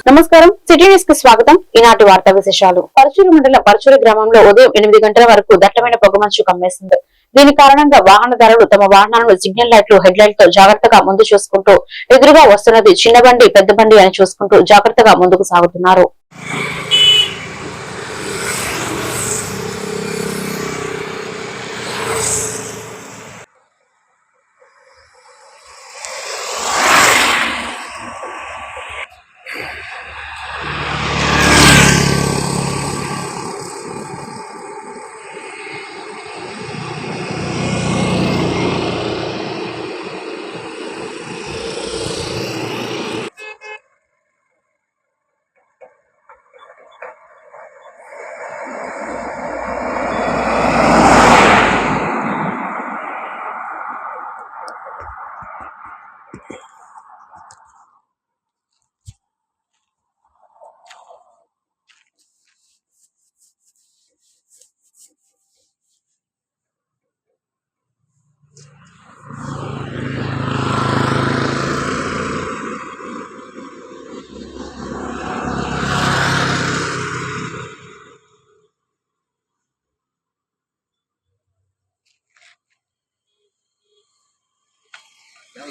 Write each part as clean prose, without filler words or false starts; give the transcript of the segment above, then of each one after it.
నమస్కారం city news కి స్వాగతం. ఈనాటి వార్తా విశేషాలు. పరచూరు మండలం పరచూరు గ్రామంలో ఉదయం 8 గంటల వరకు దట్టమైన పొగమంచు కమ్మేసింది. దీని కారణంగా వాహనదారులు తమ వాహనాలను సిగ్నల్ లైట్లు, హెడ్ లైట్ తో జాగ్రత్తగా ముందు చూసుకుంటూ ఎదురుగా వస్తున్నది చిన్న బండి, పెద్ద బండి అని చూసుకుంటూ జాగ్రత్తగా ముందుకు సాగుతున్నారు.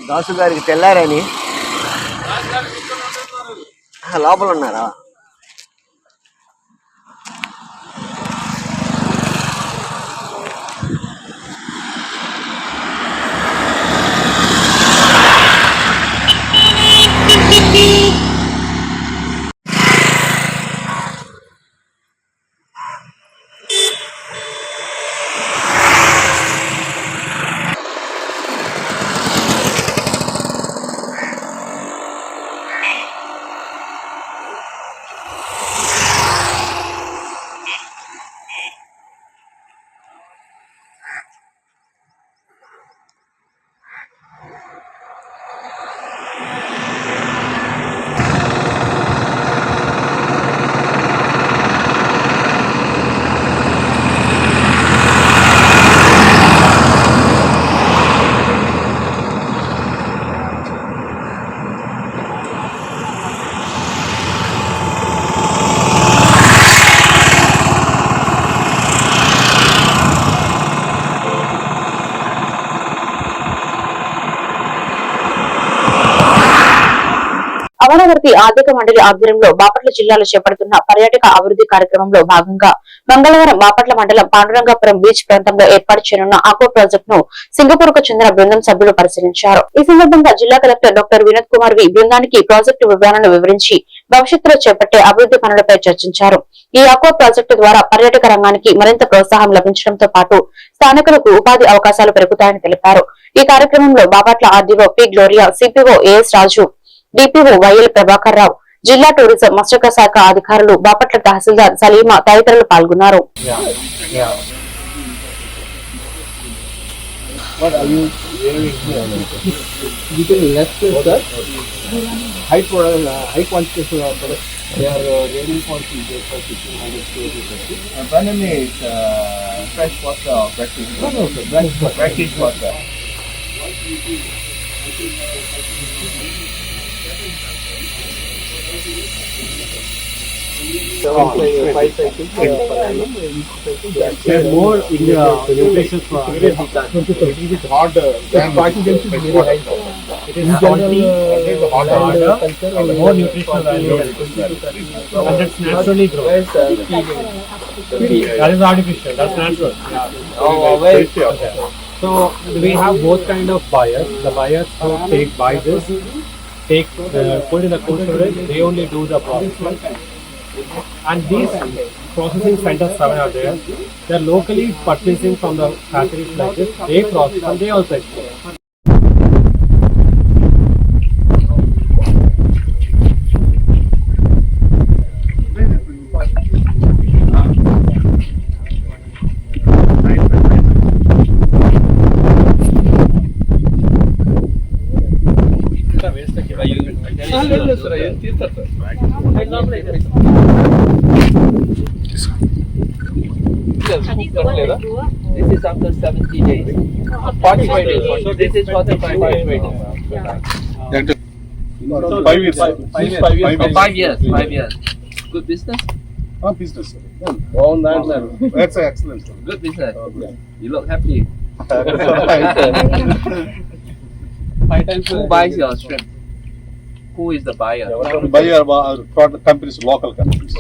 దాసు గారికి తెల్లారని లోపల ఉన్నారా? అమరావతి ఆర్థిక మండలి ఆధ్వర్యంలో బాపట్ల జిల్లాలో చేపడుతున్న పర్యాటక అభివృద్ధి కార్యక్రమంలో భాగంగా మంగళవారం బాపట్ల మండలం పాండురంగాపురం బీచ్ ప్రాంతంలో ఏర్పాటు చేయనున్న ఆక్వా ప్రాజెక్ట్ ను సింగపూర్ కు చెందిన బృందం సభ్యులు పరిశీలించారు. ఈ సందర్భంగా జిల్లా కలెక్టర్ డాక్టర్ వినోద్ కుమార్ బృందానికి ప్రాజెక్టు వివరాలను వివరించి భవిష్యత్తులో చేపట్టే అభివృద్ధి పనులపై చర్చించారు. ఈ ఆక్వా ప్రాజెక్టు ద్వారా పర్యాటక రంగానికి మరింత ప్రోత్సాహం లభించడంతో పాటు స్థానికులకు ఉపాధి అవకాశాలు పెరుగుతాయని తెలిపారు. ఈ కార్యక్రమంలో Bapatla RDO P Gloria, CPO AS Raju, DPO YL Prabhakar Rao, జిల్లా టూరిజం మత్స్యక శాఖ అధికారులు, బాపట్ల తహసీల్దార్ సలీమా తదితరులు పాల్గొన్నారు. More in the nutrition for it is hard. It is salty, harder, and more nutritional value, and that's naturally grown. That is artificial. That's natural. Yeah. So we have both kind of buyers. The buyers who buy this, put in the cold storage. They only do the processing. And these processing centers are there. They are locally purchasing from the factories like this. They process and they also export. This is after 70 days. 45 days. So this is for the 45 days. 5 years. 5 years. 5 years. Good business. Business. That's excellent. Good business. You look happy. 5 times. Who buys your shrimp? Who is the buyer? Buyer companies, local companies.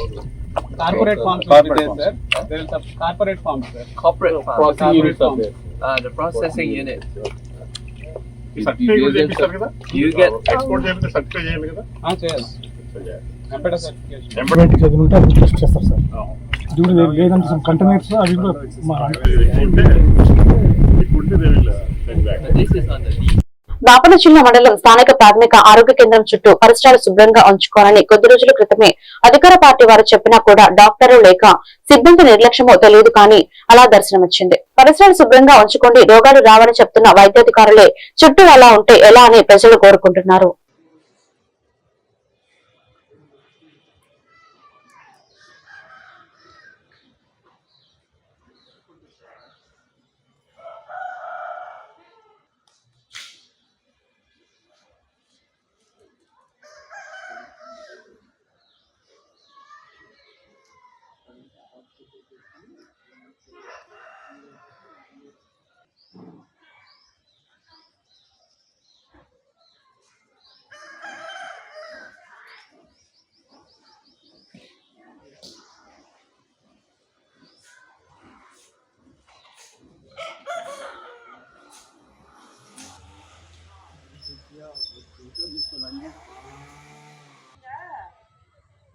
Corporate farms. Corporate farms. Sir. There is a corporate farms, sir. Corporate farm. Corporate farms. The processing unit. Certificate చేపిస్తారు కదా? You get Export చేపిస్తే certificate చేయాలి కదా? Yes. Empeda certification. Embedded చదివితే అది test చేస్తారు sir. ఇప్పుడు లేదంటే సమ్ కంటైనర్స్ అవి కూడా ఇప్పుడే they will send back. this is on the lead. Bapatla జిల్లా మండలం స్థానిక ప్రాథమిక ఆరోగ్య కేంద్రం చుట్టూ పరిసరాలు శుభ్రంగా ఉంచుకోవాలని కొద్ది రోజుల క్రితమే అధికార పార్టీ వారు చెప్పినా కూడా డాక్టర్లు లేక సిబ్బంది నిర్లక్ష్యమో తెలియదు కానీ అలా దర్శనమిచ్చింది. పరిసరాలు శుభ్రంగా ఉంచుకోండి, రోగాలు రావని చెప్తున్న వైద్యాధికారులే చుట్టూ అలా ఉంటే ఎలా అని ప్రజలు కోరుకుంటున్నారు.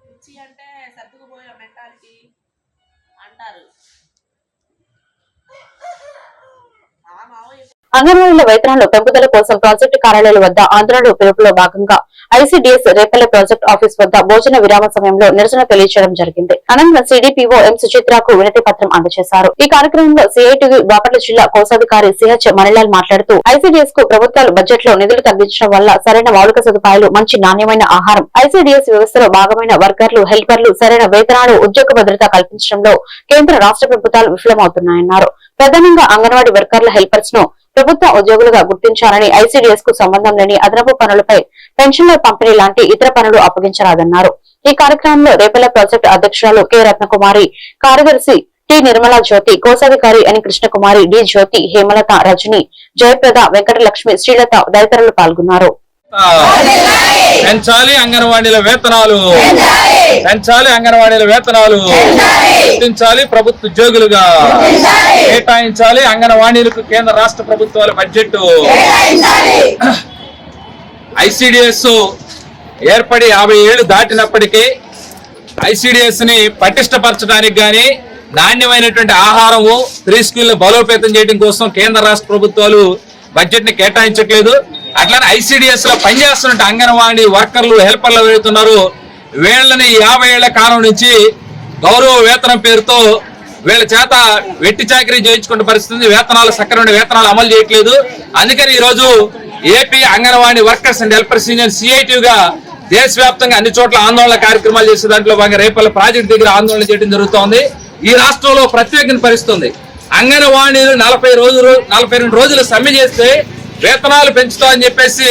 పిచ్చి అంటే సర్దుకుపోయే మెంటాలిటీ అంటారు. అంగన్వాడీల వేతనాల పెంపుదల కోసం ప్రాజెక్టు కార్యాలయాల వద్ద ఆందోళన పిలుపులో భాగంగా ఐసీడీఎస్ రేపల్లె ప్రాజెక్ట్ ఆఫీస్ వద్ద భోజన విరామ సమయంలో నిరసన తెలియజేయడం జరిగింది. అనంతరం సిడిపిఓ ఎం సుచిత్రకు వినతి పత్రం అందజేశారు. ఈ కార్యక్రమంలో సిఐటియు బాపట్ల జిల్లా కోశాధికారి సిహెచ్ మణిలాల్ మాట్లాడుతూ ఐసీడీఎస్ కు ప్రభుత్వాలు బడ్జెట్ లో నిధులు తగ్గించడం వల్ల సరైన మౌలిక సదుపాయాలు, మంచి నాణ్యమైన ఆహారం, ఐసీడీఎస్ వ్యవస్థలో భాగమైన వర్కర్లు, హెల్పర్లు సరైన వేతనాలు, ఉద్యోగ భద్రత కల్పించడంలో కేంద్ర రాష్ట్ర ప్రభుత్వాలు విఫలమవుతున్నాయన్నారు. ప్రధానంగా అంగన్వాడీ వర్కర్ల, హెల్పర్స్ ను ప్రభుత్వ ఉద్యోగులుగా గుర్తించాలని, ఐసీడీఎస్ కు సంబంధం లేని అదనపు పనులపై పెన్షన్ల పంపిణీ లాంటి ఇతర పనులు అప్పగించరాదన్నారు. ఈ కార్యక్రమంలో రేపల్లె ప్రాజెక్టు అధ్యక్షురాలు కె రత్నకుమారి, కార్యదర్శి టి నిర్మలా జ్యోతి, కోశాధికారి ఎన్ కృష్ణకుమారి, డి జ్యోతి, హేమలత, రజని, జయప్రద, వెంకటలక్ష్మి, శ్రీలత తదితరులు పాల్గొన్నారు. పెంచాలి అంగన్వాడీల వేతనాలు, పెంచాలి అంగన్వాడీల వేతనాలు, గుర్తించాలి ప్రభుత్వ ఉద్యోగులుగా, కేటాయించాలి అంగన్వాడీలకు కేంద్ర రాష్ట్ర ప్రభుత్వాల బడ్జెట్. ఐసీడీఎస్ ఏర్పడి 50 ఏళ్లు దాటినప్పటికీ ఐసీడీఎస్ ని పటిష్టపరచడానికి గాని, నాణ్యమైనటువంటి ఆహారము, ప్రీ స్కూల్ బలోపేతం చేయడం కోసం కేంద్ర రాష్ట్ర ప్రభుత్వాలు బడ్జెట్ ని కేటాయించట్లేదు. అట్లానే ఐసీడీఎస్ లో పనిచేస్తున్న అంగన్వాడీ వర్కర్లు, హెల్పర్లు వెళ్తున్నారు. వీళ్ళని 50 ఏళ్ల కాలం నుంచి గౌరవ వేతనం పేరుతో వీళ్ళ చేత వెట్టి చాకరీ చేయించుకునే పరిస్థితి, వేతనాలు సక్రమైన వేతనాలు అమలు చేయట్లేదు. అందుకని ఈ రోజు AP anganwadi workers and helpers union సిఐటిగా దేశవ్యాప్తంగా అన్ని చోట్ల ఆందోళన కార్యక్రమాలు చేసే దాంట్లో భాగంగా రేపల్లె ప్రాజెక్టు దగ్గర ఆందోళన చేయడం జరుగుతోంది. ఈ రాష్ట్రంలో ప్రత్యేక పరిస్థితుంది. అంగన్వాడీలు 42 రోజులు సమ్మె చేస్తే వేతనాలు పెంచుతామని చెప్పేసి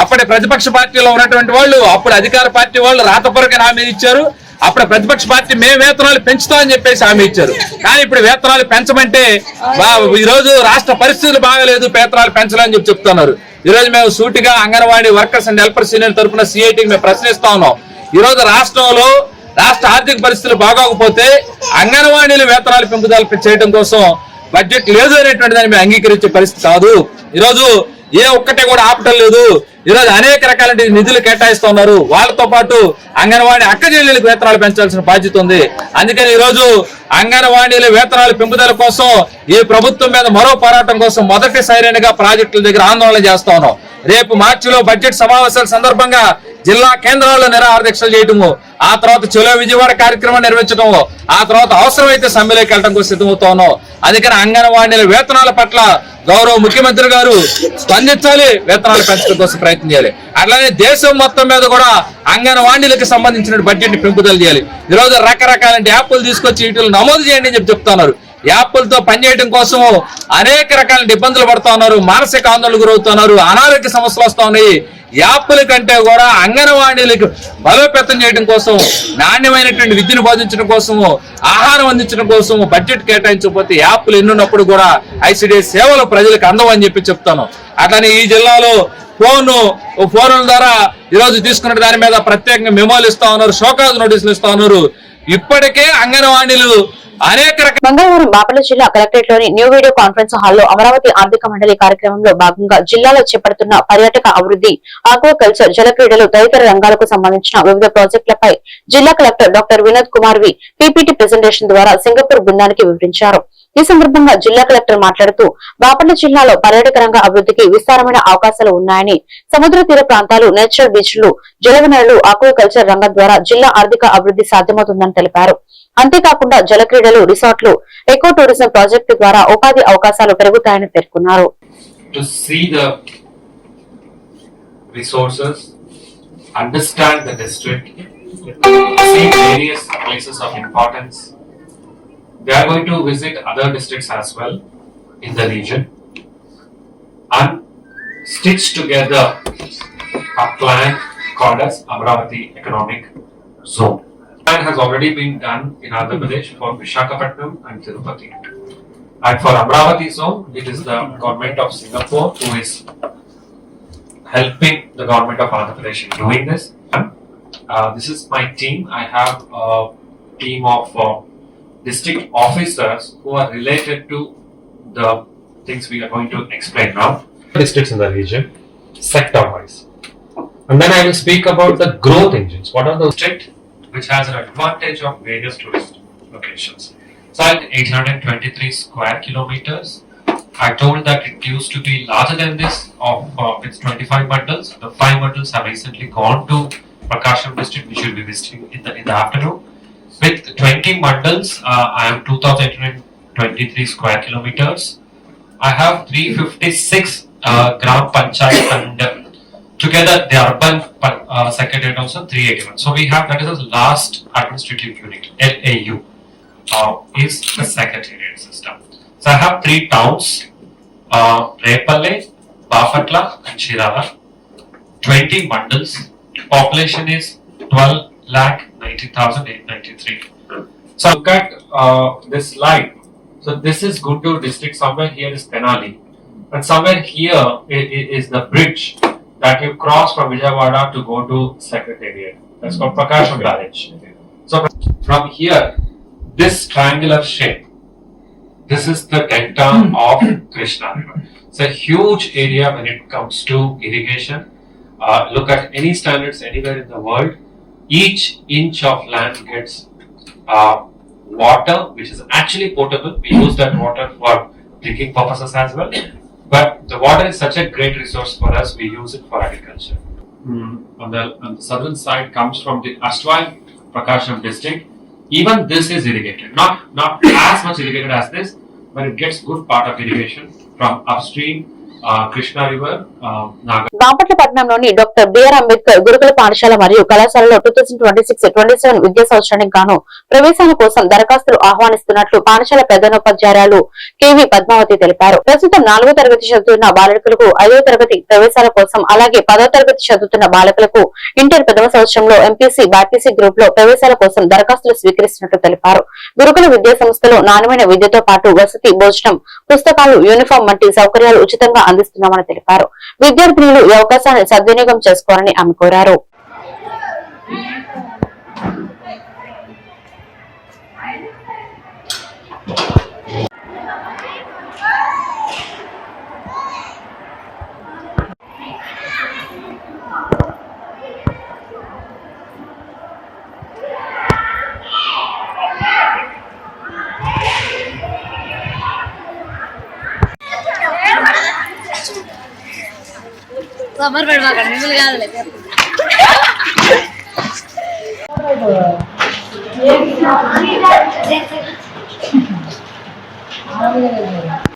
అప్పటి ప్రతిపక్ష పార్టీలో ఉన్నటువంటి వాళ్ళు, అప్పుడు అధికార పార్టీ వాళ్ళు రాతపూర్వక హామీ ఇచ్చారు. అప్పుడు ప్రతిపక్ష పార్టీ మేము వేతనాలు పెంచుతామని చెప్పేసి హామీ ఇచ్చారు. కానీ ఇప్పుడు వేతనాలు పెంచమంటే ఈ రోజు రాష్ట్ర పరిస్థితులు బాగలేదు, వేతనాలు పెంచాలని చెప్తున్నారు. ఈ రోజు మేము సూటిగా anganwadi workers and helpers union తరఫున సిఐటికి మేము ప్రశ్నిస్తా ఉన్నాం. ఈ రోజు రాష్ట్రంలో రాష్ట్ర ఆర్థిక పరిస్థితులు బాగోకపోతే అంగన్వాడీలు వేతనాలు పెంపుదల చేయడం కోసం బడ్జెట్ లేదు అనేటువంటి దాన్ని మేము అంగీకరించే పరిస్థితి కాదు. ఈరోజు ఏ ఒక్కటే కూడా ఆపటం లేదు. ఈరోజు అనేక రకాల నిధులు కేటాయిస్తూ ఉన్నారు. వాళ్ళతో పాటు అంగన్వాడీ అక్క చెల్లెలకు వేతనాలు పెంచాల్సిన బాధ్యత ఉంది. అందుకని ఈరోజు అంగన్వాడీల వేతనాల పెంపుదల కోసం ఈ ప్రభుత్వం మీద మరో పోరాటం కోసం మొదటి సైరన్గా ప్రాజెక్టుల దగ్గర ఆందోళన చేస్తా ఉన్నాం. రేపు మార్చిలో బడ్జెట్ సమావేశాల సందర్భంగా జిల్లా కేంద్రాల్లో నిరాహార దీక్షలు చేయటము, ఆ తర్వాత చెలో విజయవాడ కార్యక్రమం నిర్వహించడము, ఆ తర్వాత అవసరమైతే సమ్మెలోకి వెళ్ళడం కోసం సిద్ధమవుతా ఉన్నాం. అందుకని అంగన్వాడీల వేతనాల పట్ల గౌరవ ముఖ్యమంత్రి గారు స్పందించాలి, వేతనాలు పెంచడం కోసం ప్రయత్నం చేయాలి. అట్లానే దేశం మొత్తం మీద కూడా అంగన్వాడీలకు సంబంధించిన బడ్జెట్ ని పెంపుదల చేయాలి. ఈరోజు రకరకాల యాప్లు తీసుకొచ్చి వీటిని నమోదు చేయండి అని చెప్తున్నారు. యాప్లతో పనిచేయడం కోసం అనేక రకాల ఇబ్బందులు పడుతూ ఉన్నారు, మానసిక ఆందోళనకు గురవుతున్నారు, అనారోగ్య సమస్యలు వస్తూ ఉన్నాయి. యాప్ల కంటే కూడా అంగన్వాడీలకు బలోపేతం చేయడం కోసం, నాణ్యమైనటువంటి విద్యను బోధించడం కోసము, ఆహారం అందించడం కోసం బడ్జెట్ కేటాయించకపోతే యాప్లు ఎన్నున్నప్పుడు కూడా ఐసిడిఎస్ సేవలు ప్రజలకు అందవని చెప్పి చెప్తాను. అట్లనే ఈ జిల్లాలో ఫోన్ల ద్వారా ఈరోజు తీసుకున్న దాని మీద ప్రత్యేకంగా మెమోలు ఇస్తా ఉన్నారు, షోకాజ్ నోటీసులు ఇస్తా ఉన్నారు. ఇప్పటికే అంగన్వాడీలు అనేక మంగళవారం బాపట్ల జిల్లా కలెక్టరేట్ లోని న్యూ వీడియో కాన్ఫరెన్స్ హాల్లో అమరావతి ఆర్థిక మండలి కార్యక్రమంలో భాగంగా జిల్లాలో చేపడుతున్న పర్యాటక అభివృద్ధి, ఆక్వాకల్చర్, జల క్రీడలు తదితర రంగాలకు సంబంధించిన వివిధ ప్రాజెక్టులపై జిల్లా కలెక్టర్ డాక్టర్ వినోద్ కుమార్ వి పీపీటీ ప్రెజెంటేషన్ ద్వారా సింగపూర్ బృందానికి వివరించారు. ఈ సందర్భంగా జిల్లా కలెక్టర్ మాట్లాడుతూ బాపట్ల జిల్లాలో పర్యాటక రంగ అభివృద్ధికి విస్తారమైన అవకాశాలు ఉన్నాయని, సముద్ర తీర ప్రాంతాలు, నేచురల్ బీచ్లు, జలవనరులు, ఆక్వాకల్చర్ రంగం ద్వారా జిల్లా ఆర్థిక అభివృద్ధి సాధ్యమవుతుందని తెలిపారు. అంతేకాకుండా జల క్రీడలు, రిసార్ట్లు, ఎకో టూరిజం ప్రాజెక్టు ద్వారా ఉపాధి అవకాశాలు పెరుగుతాయని పేర్కొన్నారు. To see the resources, understand the district, see various places of importance. They are going to visit other districts as well in the region and stitch together a plan called as Amravati Economic Zone. Plan has already been done in Andhra Pradesh for Visakhapatnam and Tirupati. And for Amravati Zone, it is the government of Singapore who is helping the government of Andhra Pradesh in doing this. This is my team. I have a team of district officers who are related to the things we are going to explain now. Districts in the region, sector-wise. And then I will speak about the growth engines. What are those districts which has an advantage of various tourist locations? So at 823 square kilometers, I told that it used to be larger than this of its 25 bundles. The 5 bundles have recently gone to Prakasham district, which will be visiting in the afternoon. With 20 bundles, I am 2,823 square kilometers. I have 356 Gram Panchayat and together the urban secretariat also 381. So we have, that is the last administrative unit, LAU, is the secretariat system. So I have 3 towns, Repalle, Bapatla and Shirala, 20 bundles, population is 12,90,893. So look at this slide. So this is Guntur district, somewhere here is Tenali, and somewhere here is the bridge that you cross from Vijayawada to go to Secretariat. That's called Prakasham Barrage. So from here, this triangular shape, this is the delta of Krishna River. It's a huge area when it comes to irrigation. Look at any standards anywhere in the world. Each inch of land gets water, which is actually potable. We use that water for drinking purposes as well. But the water is such a great resource for us, we use it for agriculture. On the southern side comes from the Astwai Prakasham district. Even this is irrigated. Not as much irrigated as this, but it gets good part of irrigation from upstream Krishna River, Nagar. Bapatla పట్టణంలోని doctor BR Ambedkar గురుకుల పాఠశాల మరియు కళాశాలలో 2026-27 విద్యా సంవత్సరానికి గాను ప్రవేశాల కోసం దరఖాస్తులు ఆహ్వానిస్తున్నట్లు పాఠశాల ప్రధానోపాధ్యాయురాలు కెవి పద్మావతి తెలిపారు. ప్రస్తుతం 4వ తరగతి చదువుతున్న బాలికలకు 5వ తరగతి ప్రవేశాల కోసం, అలాగే 10వ తరగతి చదువుతున్న బాలికలకు ఇంటర్ ప్రథమ సంవత్సరంలో ఎంపీసీ, బైపీసీ గ్రూప్ లో ప్రవేశాల కోసం దరఖాస్తులు స్వీకరిస్తున్నట్లు తెలిపారు. గురుకుల విద్యా సంస్థలో నాణ్యమైన విద్యతో పాటు వసతి, భోజనం, పుస్తకాలు, యూనిఫామ్ వంటి సౌకర్యాలు ఉచితంగా అందిస్తున్నామని తెలిపారు. విద్యార్థినులు ఈ అవకాశాన్ని సద్వినియోగం చేసుకోవాలని ఆమె కోరారు. సమ్మర్ పెడమాకండి, మిమ్మల్ని కాదులే.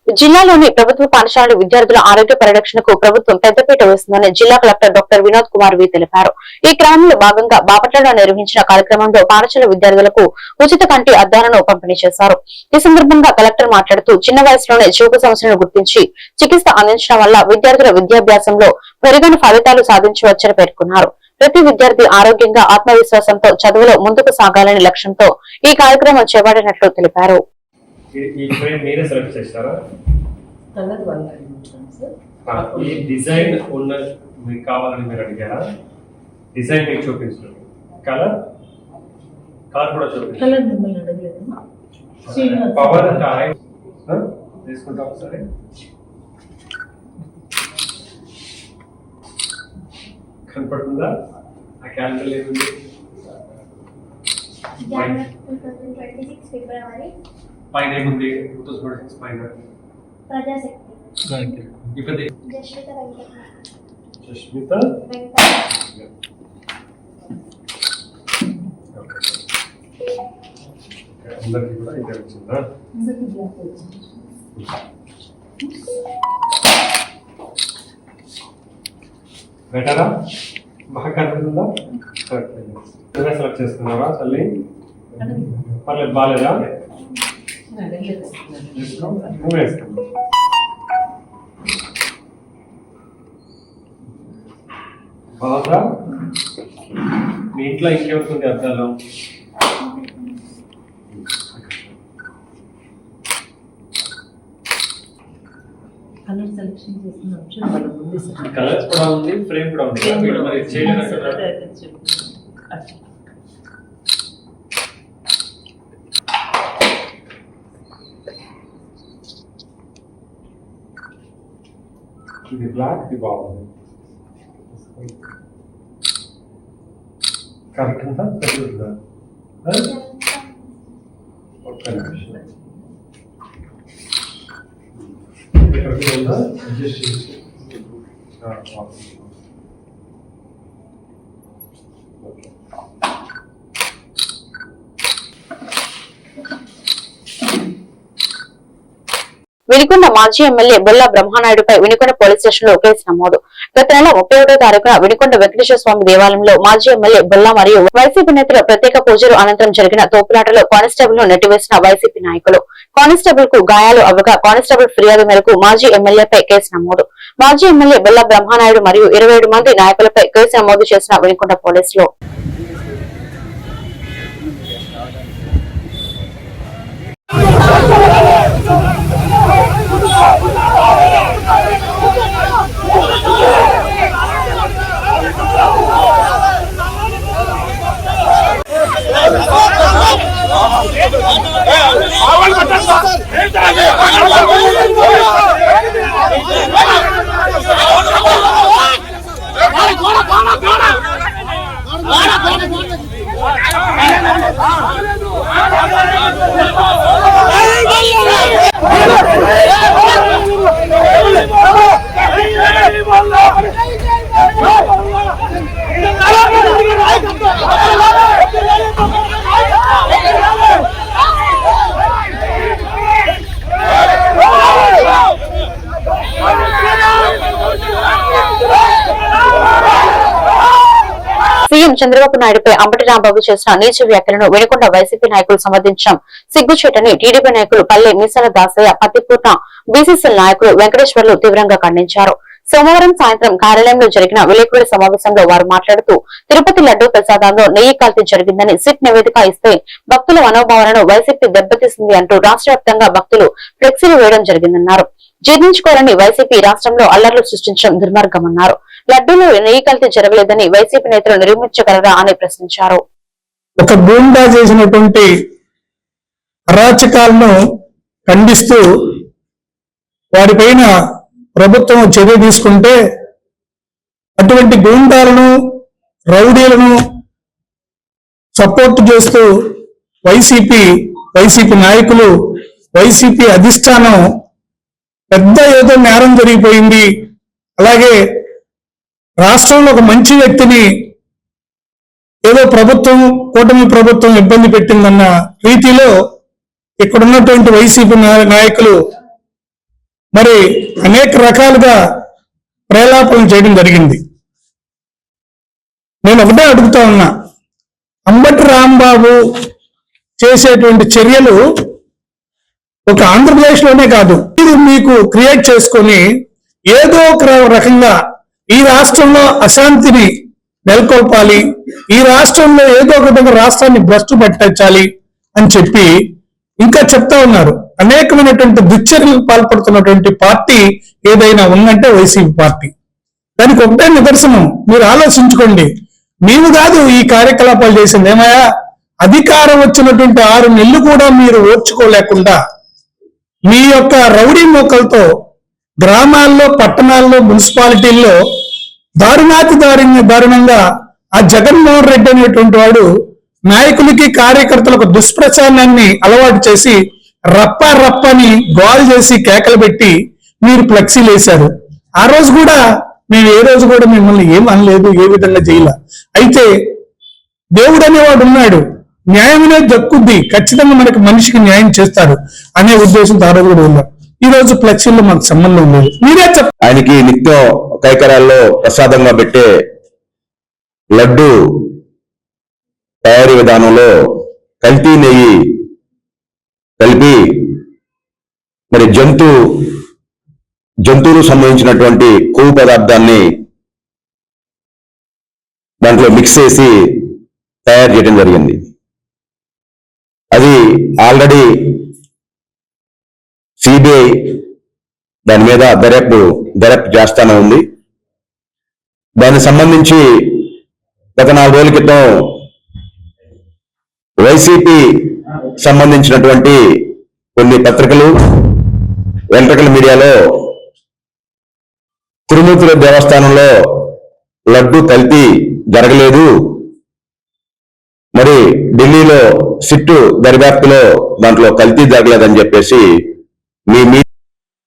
జిల్లాలోని ప్రభుత్వ పాఠశాలల విద్యార్థుల ఆరోగ్య పరిరక్షణకు ప్రభుత్వం పెద్దపీట వేస్తుందని జిల్లా కలెక్టర్ డాక్టర్ వినోద్ కుమార్ వి తెలిపారు. ఈ క్రమంలో భాగంగా బాపట్లలో నిర్వహించిన కార్యక్రమంలో పాఠశాల విద్యార్థులకు ఉచిత కంటి అద్దాలను పంపిణీ చేశారు. ఈ సందర్భంగా కలెక్టర్ మాట్లాడుతూ చిన్న వయసులోనే చూపు సమస్యలను గుర్తించి చికిత్స అందించడం వల్ల విద్యార్థుల విద్యాభ్యాసంలో మెరుగైన ఫలితాలు సాధించవచ్చని పేర్కొన్నారు. ప్రతి విద్యార్థి ఆరోగ్యంగా ఆత్మవిశ్వాసంతో చదువులో ముందుకు సాగాలని లక్ష్యంతో ఈ కార్యక్రమం చేపట్టినట్లు తెలిపారు. ఈ ఫ్రేమ్ మీరే సెలెక్ట్ చేస్తారా? కలర్ వల్ల సార్ ఈ డిజైన్ ఉన్న మీకు కావాలని మీరు అడిగారా? డిజైన్ మీకు చూపించండి. కలర్ కూడా చూపించండి. కలర్ మిమ్మల్ని అడగలేదు. పవర్ తీసుకుంటాం ఒకసారి. కనపడుతుందా ఆ క్యాలెండర్ ఏముంది? పైన ఏముంది? 2026 పైన ఇప్పుడు జస్మిత అందరికి కూడా ఇదే వచ్చిందా? బెటరా? బాగా కనపడుతుందా? సెలెక్ట్ చేసుకున్నావా తల్లి? పర్లేదు, బాగాలేదా? బాగా మీ ఇంట్లో ఇంకేముంటుంది అర్థాలు? కలర్ సెలెక్షన్ చేసిన ఆప్షన్ వాళ్ళ ఉంది సార్. కలర్స్ కూడా ఉంది, ఫ్రేమ్ కూడా ఉంది. మీరు మరి చేయలేదంటారా? ఇది బ్లాక్, ఇది బాగుంది. కరెక్ట్ ఉందా? కరెక్ట్. ఒక్క నిమిషం ఉందా? అడ్జస్ట్ చేసి వినుకొండ మాజీ ఎమ్మెల్యే బొల్లా బ్రహ్మానాయుడుపై వినుకొండ పోలీస్ స్టేషన్ లో కేసు నమోదు. గత నెల 31వ తారీఖున వినుకొండ వెంకటేశ్వర స్వామి దేవాలయంలో మాజీ ఎమ్మెల్యే బొల్లా మరియు వైసీపీ నేతల ప్రత్యేక పూజలు అనంతరం జరిగిన తోపులాటలో కానిస్టేబుల్ ను నెట్టివేసిన వైసీపీ నాయకులు. కానిస్టేబుల్ కు గాయాలు అవ్వగా కానిస్టేబుల్ ఫిర్యాదు మేరకు మాజీ ఎమ్మెల్యేపై కేసు నమోదు. మాజీ ఎమ్మెల్యే బొల్లా బ్రహ్మానాయుడు మరియు 27 మంది నాయకులపై కేసు నమోదు చేసిన వినుకొండ పోలీసులు. సీఎం చంద్రబాబు నాయుడుపై అంబటి రాంబాబు చేసిన నీచ వ్యాఖ్యలను వినుకొండ వైసీపీ నాయకులు సమర్థించడం సిగ్గుచేటని టీడీపీ నాయకులు పల్లె మీసాల దాసయ్య, పత్తిపూర్ణ బీసీసీఎల్ నాయకులు వెంకటేశ్వర్లు తీవ్రంగా ఖండించారు. సోమవారం సాయంత్రం కార్యాలయంలో జరిగిన విలేకరుల సమావేశంలో వారు మాట్లాడుతూ తిరుపతి లడ్డూ ప్రసాదంలో నెయ్యి కల్తీ జరిగిందని సిట్ నివేదిక ఇస్తే భక్తుల మనోభావాలను వైసీపీ దెబ్బతీసింది అంటూ రాష్ట్ర వ్యాప్తంగా భక్తులు ఫ్లెక్సీలు వేయడం జరిగిందన్నారు. జీర్ణించుకోరని వైసీపీ రాష్ట్రంలో అల్లర్లు సృష్టించడం దుర్మార్గమన్నారు. లడ్డూలో నెయ్యి కల్తీ జరగలేదని వైసీపీ నేతలు నిరూపించగలరా అని ప్రశ్నించారు. ఒక గూండా చేసినటువంటి అరాచకాలను ఖండిస్తూ వారిపైన ప్రభుత్వం చర్య తీసుకుంటే అటువంటి గూండాలను, రౌడీలను సపోర్ట్ చేస్తూ వైసీపీ నాయకులు, వైసీపీ అధిష్టానం పెద్ద ఏదో నేరం జరిగిపోయింది, అలాగే రాష్ట్రంలో ఒక మంచి వ్యక్తిని ఏదో కూటమి ప్రభుత్వం ఇబ్బంది పెట్టిందన్న రీతిలో ఇక్కడున్నటువంటి వైసీపీ నాయకులు మరి అనేక రకాలుగా ప్రేలాపన చేయడం జరిగింది. నేను ఒకటే అడుగుతా ఉన్నా, అంబటి రాంబాబు చేసేటువంటి చర్యలు ఒక ఆంధ్రప్రదేశ్లోనే కాదు, ఇది మీకు క్రియేట్ చేసుకొని ఏదో ఒక రకంగా ఈ రాష్ట్రంలో అశాంతిని నెలకొల్పాలి, ఈ రాష్ట్రంలో ఏదో ఒక విధంగా రాష్ట్రాన్ని భ్రష్టు పట్టించాలి అని చెప్పి ఇంకా చెప్తా ఉన్నారు. అనేకమైనటువంటి దుశ్చర్యలకు పాల్పడుతున్నటువంటి పార్టీ ఏదైనా ఉందంటే వైసీపీ పార్టీ. దానికి ఒకటే నిదర్శనం, మీరు ఆలోచించుకోండి. మేము కాదు ఈ కార్యకలాపాలు చేసింది, ఏమయ్యా అధికారం వచ్చినటువంటి 6 నెలలు కూడా మీరు ఓర్చుకోలేకుండా మీ యొక్క రౌడీ మోకలతో గ్రామాల్లో, పట్టణాల్లో, మున్సిపాలిటీల్లో దారుణంగా ఆ జగన్మోహన్ రెడ్డి అనేటువంటి వాడు నాయకులకి కార్యకర్తలకు దుష్ప్రచారాన్ని అలవాటు చేసి రప్పని గోల్ చేసి కేకలు పెట్టి మీరు ఫ్లెక్సీలు వేశారు. ఆ రోజు కూడా మేము ఏ రోజు కూడా మిమ్మల్ని ఏం అనలేదు, ఏ విధంగా చేయాల. అయితే దేవుడు అనేవాడు ఉన్నాడు, న్యాయమే దక్కుద్ది, ఖచ్చితంగా మనకి మనిషికి న్యాయం చేస్తారు అనే ఉద్దేశంతో ఆ రోజు కూడా ఉన్నారు. ఈ రోజు ఫ్లెక్సీల్లో మాకు సంబంధం లేదు. మీరే ఆయనకి నిత్యం కైకరాల్లో ప్రసాదంగా పెట్టే లడ్డు తయారీ విధానంలో కల్తీ నెయ్యి కలిపి మరి జంతువులకు సంబంధించినటువంటి కొవ్వు పదార్థాన్ని దాంట్లో మిక్స్ చేసి తయారు చేయడం జరిగింది. అది ఆల్రెడీ సిబిఐ దాని మీద దర్యాప్తు చేస్తానే ఉంది. దానికి సంబంధించి గత 4 రోజుల క్రితం వైసీపీ సంబంధించినటువంటి కొన్ని పత్రికలు, ఎలక్ట్రికల్ మీడియాలో తిరుమూర్తుల దేవస్థానంలో లడ్డు కల్తీ జరగలేదు, మరి ఢిల్లీలో సిట్టు దర్యాప్తులో దాంట్లో కల్తీ జరగలేదని చెప్పేసి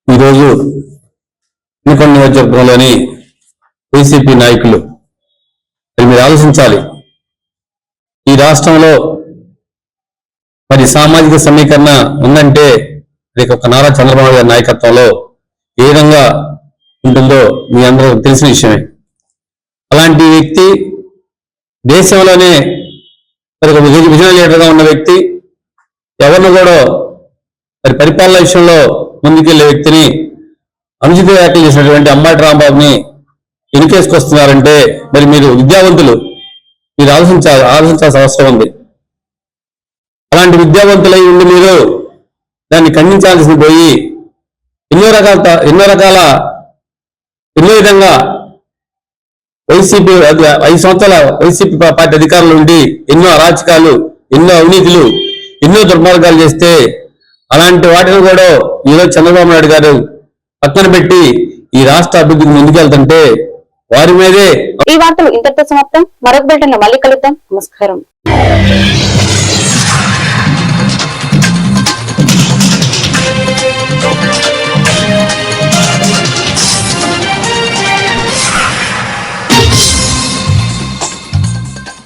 ఈరోజు వినుకొండ నియోజకవర్గంలోని వైసీపీ నాయకులు మీరు ఆలోచించాలి. ఈ రాష్ట్రంలో మరి సామాజిక సమీకరణ ఉందంటే రేపు ఒక నారా చంద్రబాబు గారి నాయకత్వంలో ఏ విధంగా ఉంటుందో మీ అందరూ తెలిసిన విషయమే. అలాంటి వ్యక్తి దేశంలోనే మరి విజన్ లీడర్గా ఉన్న వ్యక్తి, ఎవరిని కూడా మరి పరిపాలన విషయంలో ముందుకెళ్లే వ్యక్తిని అనుచిత వ్యాఖ్యలు చేసినటువంటి అంబటి రాంబాబుని ఎన్నికేసుకొస్తున్నారంటే మరి మీరు విద్యావంతులు, మీరు ఆలోచించాల్సిన అవసరం ఉంది. అలాంటి విద్యావంతులై ఉండి మీరు దాన్ని ఖండించాల్సి పోయి ఎన్నో విధంగా వైసీపీ 5 సంవత్సరాల వైసీపీ పార్టీ అధికారులు ఉండి ఎన్నో అరాచకాలు, ఎన్నో అవినీతులు, ఎన్నో దుర్మార్గాలు చేస్తే అలాంటి వాటిని కూడా ఈరోజు చంద్రబాబు నాయుడు గారు పక్కన పెట్టి ఈ రాష్ట్ర అభివృద్ధికి ముందుకెళ్తుంటే వారి మీదే. ఈ వార్తలు ఇంతటితో సమాప్తం. మరొక బిల్టన్ లో మళ్ళీ కలుద్దాం. నమస్కారం.